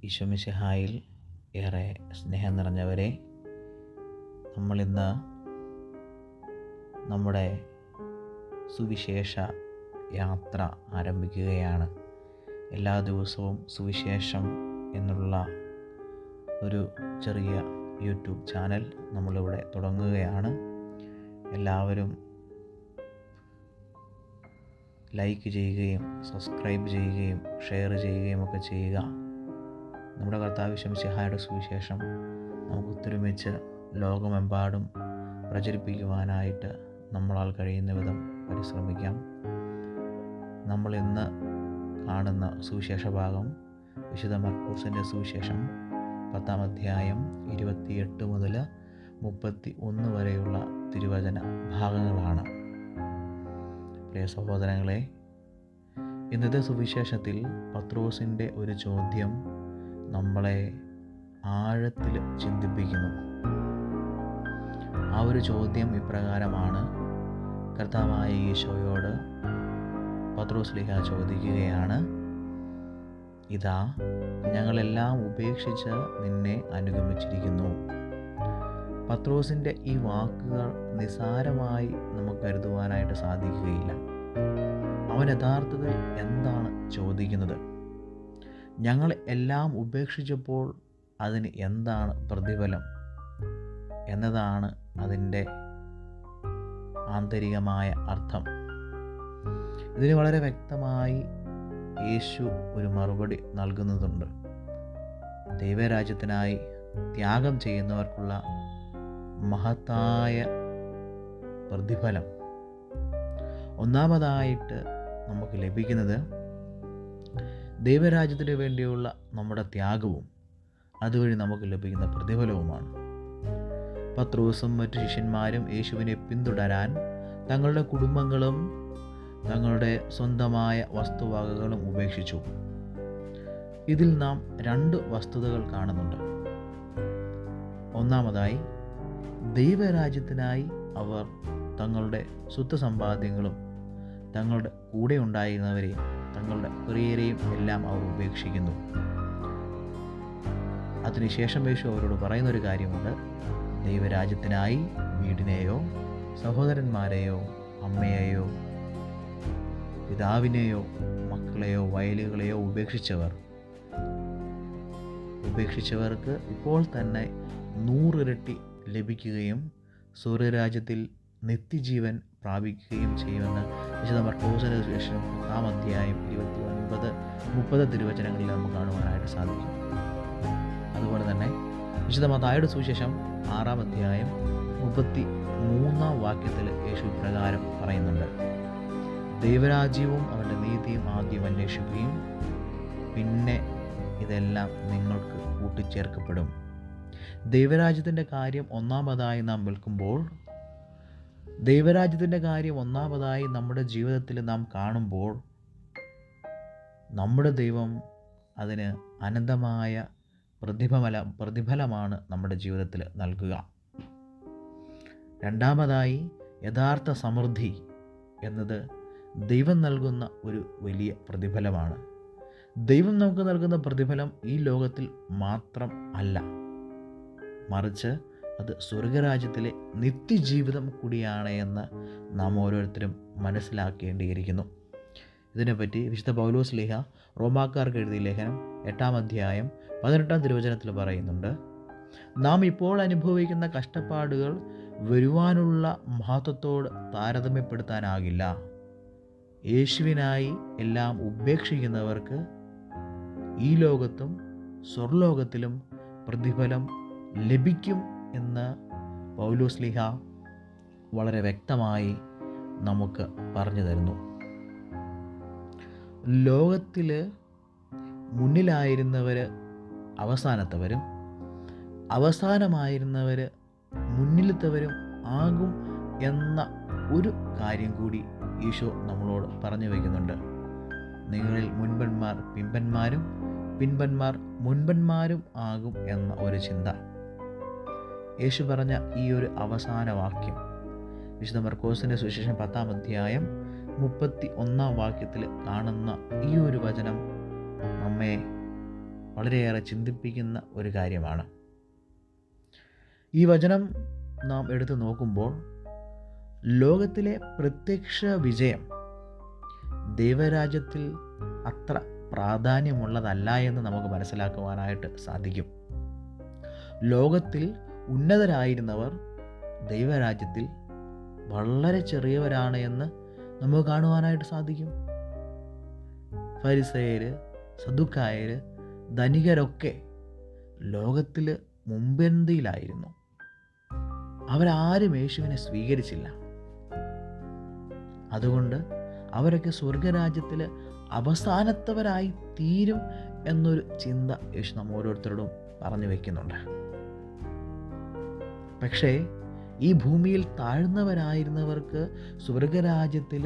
ഈശോ മിശിഹായിൽ ഏറെ സ്നേഹം നിറഞ്ഞവരെ, നമ്മളിന്ന് നമ്മുടെ സുവിശേഷ യാത്ര ആരംഭിക്കുകയാണ്. എല്ലാ ദിവസവും സുവിശേഷം എന്നുള്ള ഒരു ചെറിയ യൂട്യൂബ് ചാനൽ നമ്മളിവിടെ തുടങ്ങുകയാണ്. എല്ലാവരും ലൈക്ക് ചെയ്യുകയും സബ്സ്ക്രൈബ് ചെയ്യുകയും ഷെയർ ചെയ്യുകയും ഒക്കെ ചെയ്യുക. നമ്മുടെ കർത്താവ് ഈശോ മിശിഹായുടെ സുവിശേഷം നമുക്ക് ഒത്തൊരുമിച്ച് ലോകമെമ്പാടും പ്രചരിപ്പിക്കുവാനായിട്ട് നമ്മളാൽ കഴിയുന്ന വിധം പരിശ്രമിക്കാം. നമ്മൾ ഇന്ന് കാണുന്ന സുവിശേഷ ഭാഗം വിശുദ്ധ മർക്കോസിൻ്റെ സുവിശേഷം 10-ാം അധ്യായം 28 മുതൽ 31 വരെയുള്ള തിരുവചന ഭാഗങ്ങളാണ്. പ്രിയ സഹോദരങ്ങളെ, ഇന്നത്തെ സുവിശേഷത്തിൽ പത്രോസിൻ്റെ ഒരു ചോദ്യം നമ്മളെ ആഴത്തിൽ ചിന്തിപ്പിക്കുന്നു. ആ ഒരു ചോദ്യം ഇപ്രകാരമാണ്. കർത്താവായ ഈശോയോട് പത്രോസ് ശ്ലീഹ ചോദിക്കുകയാണ്, ഇതാ ഞങ്ങളെല്ലാം ഉപേക്ഷിച്ച് നിന്നെ അനുഗമിച്ചിരിക്കുന്നു. പത്രോസിൻ്റെ ഈ വാക്കുകൾ നിസ്സാരമായി നമുക്ക് കരുതുവാനായിട്ട് സാധിക്കുകയില്ല. അവൻ യഥാർത്ഥത്തിൽ എന്താണ് ചോദിക്കുന്നത്? ഞങ്ങൾ എല്ലാം ഉപേക്ഷിച്ചപ്പോൾ അതിന് എന്താണ് പ്രതിഫലം എന്നതാണ് അതിൻ്റെ ആന്തരികമായ അർത്ഥം. ഇതിന് വളരെ വ്യക്തമായി യേശു ഒരു മറുപടി നൽകുന്നതുണ്ട്. ദൈവരാജ്യത്തിനായി ത്യാഗം ചെയ്യുന്നവർക്കുള്ള മഹത്തായ പ്രതിഫലം. ഒന്നാമതായിട്ട് നമുക്ക് ലഭിക്കുന്നത് ദൈവരാജ്യത്തിന് വേണ്ടിയുള്ള നമ്മുടെ ത്യാഗവും അതുവഴി നമുക്ക് ലഭിക്കുന്ന പ്രതിഫലവുമാണ്. പത്രോസും മറ്റു ശിഷ്യന്മാരും യേശുവിനെ പിന്തുടരാൻ തങ്ങളുടെ കുടുംബങ്ങളും തങ്ങളുടെ സ്വന്തമായ വസ്തുവകകളും ഉപേക്ഷിച്ചു. ഇതിൽ നാം 2 വസ്തുതകൾ കാണുന്നുണ്ട്. ഒന്നാമതായി, ദൈവരാജ്യത്തിനായി അവർ തങ്ങളുടെ സ്വത്ത് സമ്പാദ്യങ്ങളും തങ്ങളുടെ കൂടെ ഉണ്ടായിരുന്നവരെയും തങ്ങളുടെ പ്രിയരെയും എല്ലാം അവർ ഉപേക്ഷിക്കുന്നു. അതിനുശേഷം യേശു അവരോട് പറയുന്നൊരു കാര്യമുണ്ട്. ദൈവരാജ്യത്തിനായി വീടിനെയോ സഹോദരന്മാരെയോ അമ്മയെയോ പിതാവിനെയോ മക്കളെയോ വയലുകളെയോ ഉപേക്ഷിച്ചവർക്ക് ഇപ്പോൾ തന്നെ 100 ഇരട്ടി ലഭിക്കുകയും സ്വർഗ്ഗരാജ്യത്തിൽ നിത്യജീവൻ പ്രാപിക്കുകയും ചെയ്യുമെന്ന് വിശുദ്ധ മർക്കോസിൻ്റെ സുവിശേഷം 10-ാം അധ്യായം 29-30 തിരുവചനങ്ങളിൽ നമുക്ക് കാണുവാനായിട്ട് സാധിക്കും. അതുപോലെ തന്നെ വിശുദ്ധ മത്തായിയുടെ സുവിശേഷം 6-ാം അധ്യായം 33-ാം വാക്യത്തിൽ യേശു പ്രകാരം പറയുന്നുണ്ട്, ദൈവരാജ്യവും അവൻ്റെ നീതിയും ആദ്യം അന്വേഷിക്കുകയും പിന്നെ ഇതെല്ലാം നിങ്ങൾക്ക് കൂട്ടിച്ചേർക്കപ്പെടും. ദൈവരാജ്യത്തിൻ്റെ കാര്യം ഒന്നാമതായി നാം വിൽക്കുമ്പോൾ, ദൈവരാജ്യത്തിൻ്റെ കാര്യം ഒന്നാമതായി നമ്മുടെ ജീവിതത്തിൽ നാം കാണുമ്പോൾ, നമ്മുടെ ദൈവം അതിന് അനന്തമായ പ്രതിഫലമാണ് നമ്മുടെ ജീവിതത്തിൽ നൽകുക. രണ്ടാമതായി, യഥാർത്ഥ സമൃദ്ധി എന്നത് ദൈവം നൽകുന്ന ഒരു വലിയ പ്രതിഫലമാണ്. ദൈവം നമുക്ക് നൽകുന്ന പ്രതിഫലം ഈ ലോകത്തിൽ മാത്രം അല്ല, മറിച്ച് അത് സ്വർഗരാജ്യത്തിലെ നിത്യജീവിതം കൂടിയാണ് എന്ന് നാം ഓരോരുത്തരും മനസ്സിലാക്കേണ്ടിയിരിക്കുന്നു. ഇതിനെപ്പറ്റി വിശുദ്ധ പൗലോസ് ശ്ലീഹ റോമാക്കാർക്ക് എഴുതിയ ലേഖനം 8-ാം അധ്യായം 18-ാം തിരുവചനത്തിൽ പറയുന്നുണ്ട്, നാം ഇപ്പോൾ അനുഭവിക്കുന്ന കഷ്ടപ്പാടുകൾ വരുവാനുള്ള മഹത്വത്തോട് താരതമ്യപ്പെടുത്താനാകില്ല. യേശുവിനായി എല്ലാം ഉപേക്ഷിക്കുന്നവർക്ക് ഈ ലോകത്തും സ്വർലോകത്തിലും പ്രതിഫലം ലഭിക്കും എന്ന് പൗലോസ് ശ്ലീഹ വളരെ വ്യക്തമായി നമുക്ക് പറഞ്ഞു തരുന്നു. ലോകത്തിൽ മുന്നിലായിരുന്നവർ അവസാനത്തവരും അവസാനമായിരുന്നവർ മുന്നിലത്തവരും ആകും എന്ന ഒരു കാര്യം കൂടി ഈശോ നമ്മളോട് പറഞ്ഞു വയ്ക്കുന്നുണ്ട്. നിങ്ങളിൽ മുൻപന്മാർ പിൻപന്മാരും പിൻപന്മാർ മുൻപന്മാരും ആകും എന്ന ഒരു ചിന്ത. യേശു പറഞ്ഞ ഈ ഒരു അവസാന വാക്യം വിശുദ്ധ മർക്കോസിൻ്റെ സുവിശേഷം 10-ാം അധ്യായം 31-ാം വാക്യത്തിൽ കാണുന്ന ഈ ഒരു വചനം നമ്മെ വളരെയേറെ ചിന്തിപ്പിക്കുന്ന ഒരു കാര്യമാണ്. ഈ വചനം നാം എടുത്തു നോക്കുമ്പോൾ ലോകത്തിലെ പ്രത്യക്ഷ വിജയം ദൈവരാജ്യത്തിൽ അത്ര പ്രാധാന്യമുള്ളതല്ല എന്ന് നമുക്ക് മനസ്സിലാക്കുവാനായിട്ട് സാധിക്കും. ലോകത്തിൽ ഉന്നതരായിരുന്നവർ ദൈവരാജ്യത്തിൽ വളരെ ചെറിയവരാണ് എന്ന് നമുക്ക് കാണുവാനായിട്ട് സാധിക്കും. ഫരിസേയർ, സദുക്കായർ, ധനികരൊക്കെ ലോകത്തിൽ മുൻപന്തിയിലായിരുന്നു. അവരാരും യേശുവിനെ സ്വീകരിച്ചില്ല. അതുകൊണ്ട് അവരൊക്കെ സ്വർഗരാജ്യത്തിൽ അവസാനത്തവരായി തീരും എന്നൊരു ചിന്ത യേശു നമ്മ ഓരോരുത്തരോടും പറഞ്ഞു വയ്ക്കുന്നുണ്ട്. പക്ഷേ ഈ ഭൂമിയിൽ താഴ്ന്നവരായിരുന്നവർക്ക് സ്വർഗരാജ്യത്തിൽ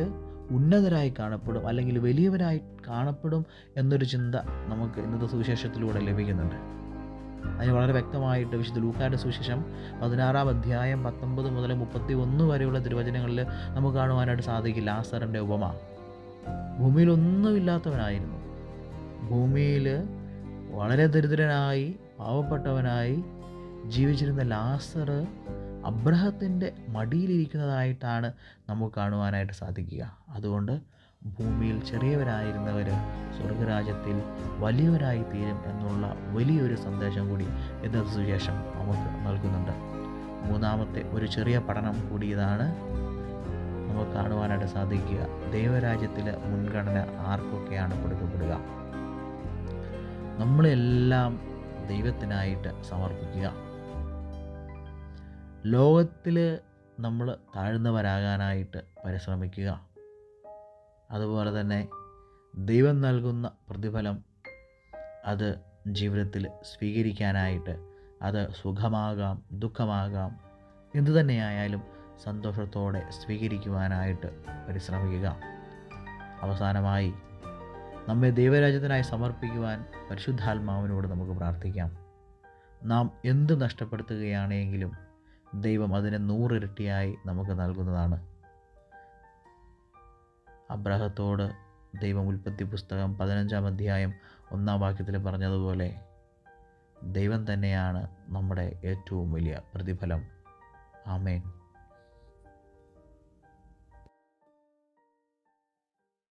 ഉന്നതരായി കാണപ്പെടും, അല്ലെങ്കിൽ വലിയവരായി കാണപ്പെടും എന്നൊരു ചിന്ത നമുക്ക് ഇന്നത്തെ സുവിശേഷത്തിലൂടെ ലഭിക്കുന്നുണ്ട്. അതിന് വളരെ വ്യക്തമായിട്ട് വിശുദ്ധ ലൂക്കായുടെ സുവിശേഷം 16 അധ്യായം 19 മുതൽ 31 വരെയുള്ള തിരുവചനങ്ങളിൽ നമുക്ക് കാണുവാനായിട്ട് സാധിക്കും. ലാസറിൻ്റെ ഉപമ. ഭൂമിയിൽ ഒന്നുമില്ലാത്തവനായിരുന്നു. ഭൂമിയിൽ വളരെ ദരിദ്രനായി പാവപ്പെട്ടവനായി ജീവിച്ചിരുന്ന ലാസർ അബ്രഹത്തിൻ്റെ മടിയിലിരിക്കുന്നതായിട്ടാണ് നമുക്ക് കാണുവാനായിട്ട് സാധിക്കുക. അതുകൊണ്ട് ഭൂമിയിൽ ചെറിയവരായിരുന്നവർ സ്വർഗരാജ്യത്തിൽ വലിയവരായി തീരും എന്നുള്ള വലിയൊരു സന്ദേശം കൂടി ഇന്നത്തെ സുവിശേഷം നമുക്ക് നൽകുന്നുണ്ട്. മൂന്നാമത്തെ ഒരു ചെറിയ പഠനം കൂടി ഇതാണ് നമുക്ക് കാണുവാനായിട്ട് സാധിക്കുക. ദൈവരാജ്യത്തിലെ മുൻഗണന ആർക്കൊക്കെയാണ് കൊടുക്കപ്പെടുക? നമ്മളെല്ലാം ദൈവത്തിനായിട്ട് സമർപ്പിക്കുക. ലോകത്തിൽ നമ്മൾ താഴ്ന്നവരാകാനായിട്ട് പരിശ്രമിക്കുക. അതുപോലെ തന്നെ ദൈവം നൽകുന്ന പ്രതിഫലം അത് ജീവിതത്തിൽ സ്വീകരിക്കാനായിട്ട്, അത് സുഖമാകാം ദുഃഖമാകാം എന്തു തന്നെയായാലും സന്തോഷത്തോടെ സ്വീകരിക്കുവാനായിട്ട് പരിശ്രമിക്കുക. അവസാനമായി നമ്മെ ദൈവരാജ്യത്തിനായി സമർപ്പിക്കുവാൻ പരിശുദ്ധാത്മാവിനോട് നമുക്ക് പ്രാർത്ഥിക്കാം. നാം എന്ത് നഷ്ടപ്പെടുത്തുകയാണെങ്കിലും ദൈവം അതിനെ 100 ഇരട്ടിയായി നമുക്ക് നൽകുന്നതാണ്. അബ്രഹത്തോട് ദൈവം ഉൽപ്പത്തി പുസ്തകം 15 അധ്യായം 1 വാക്യത്തിൽ പറഞ്ഞതുപോലെ ദൈവം തന്നെയാണ് നമ്മുടെ ഏറ്റവും വലിയ പ്രതിഫലം. ആമേൻ.